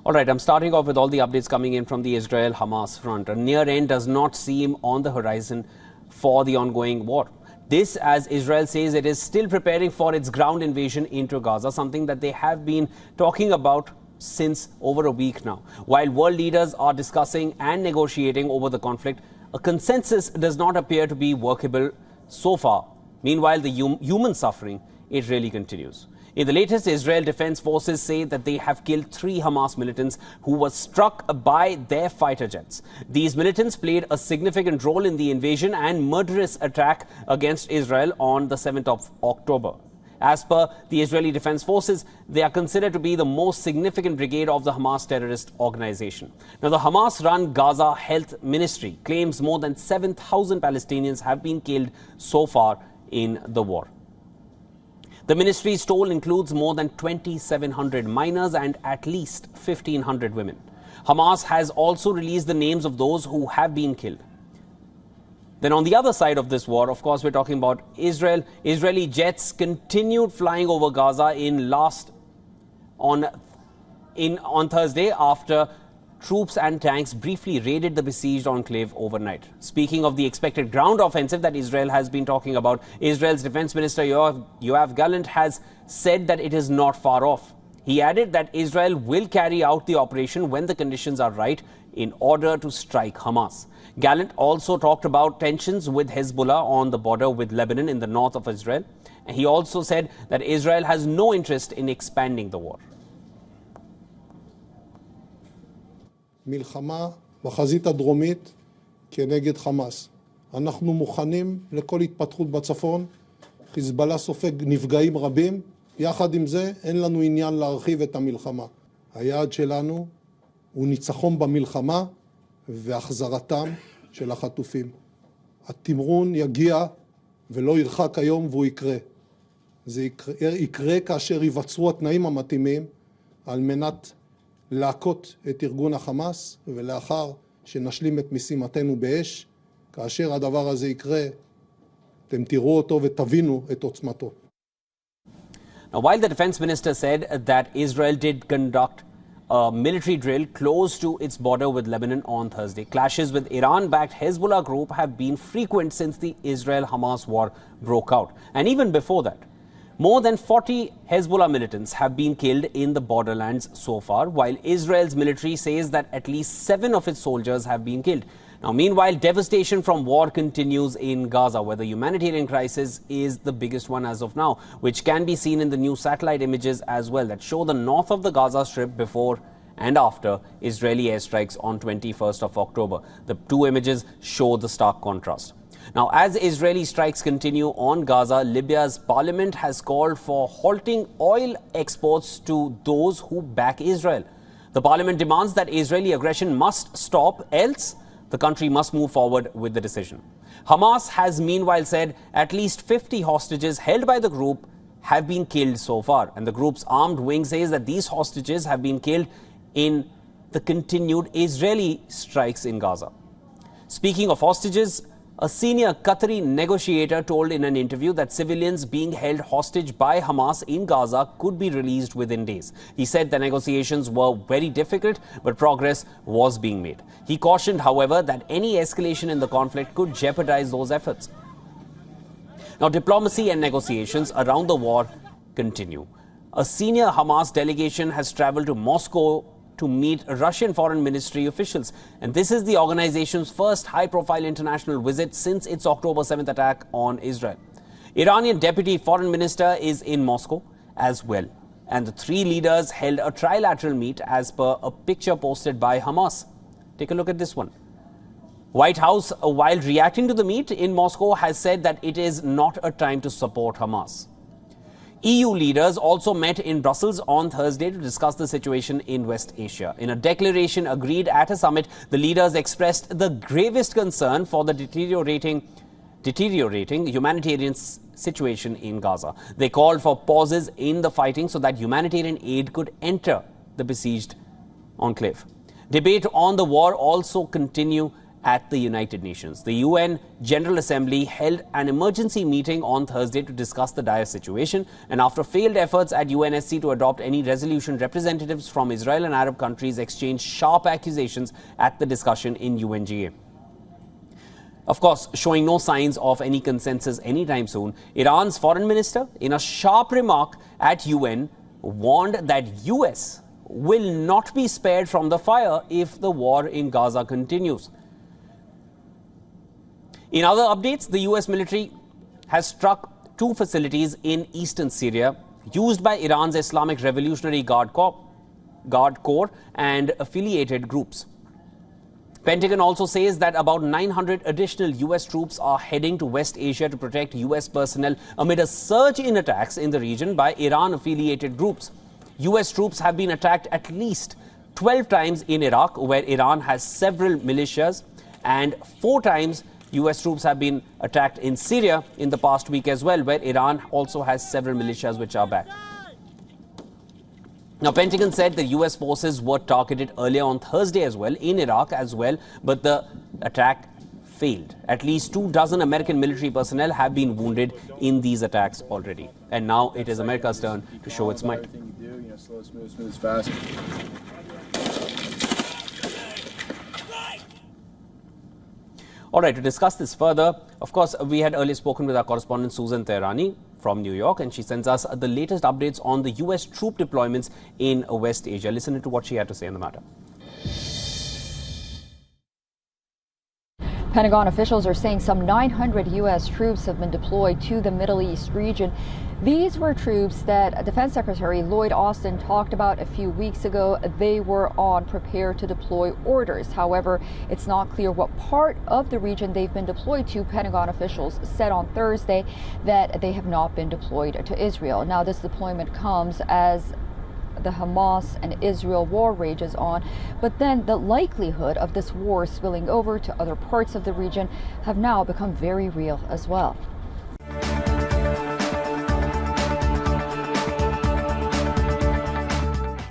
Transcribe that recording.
All right, I'm starting off with all the updates coming in from the Israel-Hamas front. A near end does not seem on the horizon for the ongoing war. This, as Israel says, it is still preparing for its ground invasion into Gaza, something that they have been talking about since over a week now. While world leaders are discussing and negotiating over the conflict, a consensus does not appear to be workable so far. Meanwhile, the human suffering, it really continues. In the latest, Israel Defense Forces say that they have killed 3 Hamas militants who were struck by their fighter jets. These militants played a significant role in the invasion and murderous attack against Israel on the 7th of October. As per the Israeli Defense Forces, they are considered to be the most significant brigade of the Hamas terrorist organization. Now, the Hamas-run Gaza Health Ministry claims more than 7,000 Palestinians have been killed so far in the war. The ministry's toll includes more than 2,700 minors and at least 1,500 women. Hamas has also released the names of those who have been killed. Then on the other side of this war, of course, we're talking about Israel. Israeli jets continued flying over Gaza on Thursday after troops and tanks briefly raided the besieged enclave overnight. Speaking of the expected ground offensive that Israel has been talking about, Israel's Defense Minister Yoav Gallant has said that it is not far off. He added that Israel will carry out the operation when the conditions are right in order to strike Hamas. Gallant also talked about tensions with Hezbollah on the border with Lebanon in the north of Israel. And he also said that Israel has no interest in expanding the war. מלחמה בחזית הדרומית כנגד חמאס. אנחנו מוכנים לכל התפתחות בצפון. חיזבאללה סופג נפגעים רבים. יחד עם זה, אין לנו עניין להרחיב את המלחמה. היעד שלנו הוא ניצחון במלחמה והחזרתם של החטופים. התמרון יגיע ולא ירחק היום והוא יקרה. זה יקרה כאשר ייווצרו התנאים המתאימים על מנת להכות את ארגון החמאס, ולאחר שנשלים את משימתנו באש, כאשר הדבר הזה יקרה, אתם תראו אותו ותבינו את עוצמתו. Now, while the defense minister said that Israel did conduct a military drill close to its border with Lebanon on Thursday, clashes with Iran-backed Hezbollah group have been frequent since the Israel-Hamas war broke out. And even before that, more than 40 Hezbollah militants have been killed in the borderlands so far, while Israel's military says that at least 7 of its soldiers have been killed. Now, meanwhile, devastation from war continues in Gaza, where the humanitarian crisis is the biggest one as of now, which can be seen in the new satellite images as well that show the north of the Gaza Strip before and after Israeli airstrikes on 21st of October. The 2 images show the stark contrast. Now, as Israeli strikes continue on Gaza, Libya's parliament has called for halting oil exports to those who back Israel. The parliament demands that Israeli aggression must stop, else the country must move forward with the decision. Hamas has meanwhile said at least 50 hostages held by the group have been killed so far. And the group's armed wing says that these hostages have been killed in the continued Israeli strikes in Gaza. Speaking of hostages, a senior Qatari negotiator told in an interview that civilians being held hostage by Hamas in Gaza could be released within days. He said the negotiations were very difficult, but progress was being made. He cautioned, however, that any escalation in the conflict could jeopardize those efforts. Now, diplomacy and negotiations around the war continue. A senior Hamas delegation has traveled to Moscow to meet Russian foreign ministry officials. And this is the organization's first high-profile international visit since its October 7th attack on Israel. Iranian deputy foreign minister is in Moscow as well. And the 3 leaders held a trilateral meet as per a picture posted by Hamas. Take a look at this one. White House, while reacting to the meet in Moscow, has said that it is not a time to support Hamas. EU leaders also met in Brussels on Thursday to discuss the situation in West Asia. In a declaration agreed at a summit, the leaders expressed the gravest concern for the deteriorating humanitarian situation in Gaza. They called for pauses in the fighting so that humanitarian aid could enter the besieged enclave. Debate on the war also continue at the United Nations. The UN General Assembly held an emergency meeting on Thursday to discuss the dire situation, and after failed efforts at UNSC to adopt any resolution, representatives from Israel and Arab countries exchanged sharp accusations at the discussion in UNGA. Of course, showing no signs of any consensus anytime soon, Iran's foreign minister, in a sharp remark at UN, warned that US will not be spared from the fire if the war in Gaza continues. In other updates, the US military has struck 2 facilities in eastern Syria used by Iran's Islamic Revolutionary Guard Corps and affiliated groups. Pentagon also says that about 900 additional US troops are heading to West Asia to protect US personnel amid a surge in attacks in the region by Iran-affiliated groups. US troops have been attacked at least 12 times in Iraq, where Iran has several militias, and 4 times US troops have been attacked in Syria in the past week as well, where Iran also has several militias which are back. Now, Pentagon said the US forces were targeted earlier on Thursday as well, in Iraq as well, but the attack failed. At least 24 American military personnel have been wounded in these attacks already. And now it is America's turn to show its might. Slow, smooth, fast. All right, to discuss this further, of course, we had earlier spoken with our correspondent Susan Tehrani from New York, and she sends us the latest updates on the US troop deployments in West Asia. Listen to what she had to say on the matter. Pentagon officials are saying some 900 U.S. troops have been deployed to the Middle East region. These were troops that Defense Secretary Lloyd Austin talked about a few weeks ago. They were on prepare to deploy orders. However, it's not clear what part of the region they've been deployed to. Pentagon officials said on Thursday that they have not been deployed to Israel. Now, this deployment comes as the Hamas and Israel war rages on, but then the likelihood of this war spilling over to other parts of the region have now become very real as well.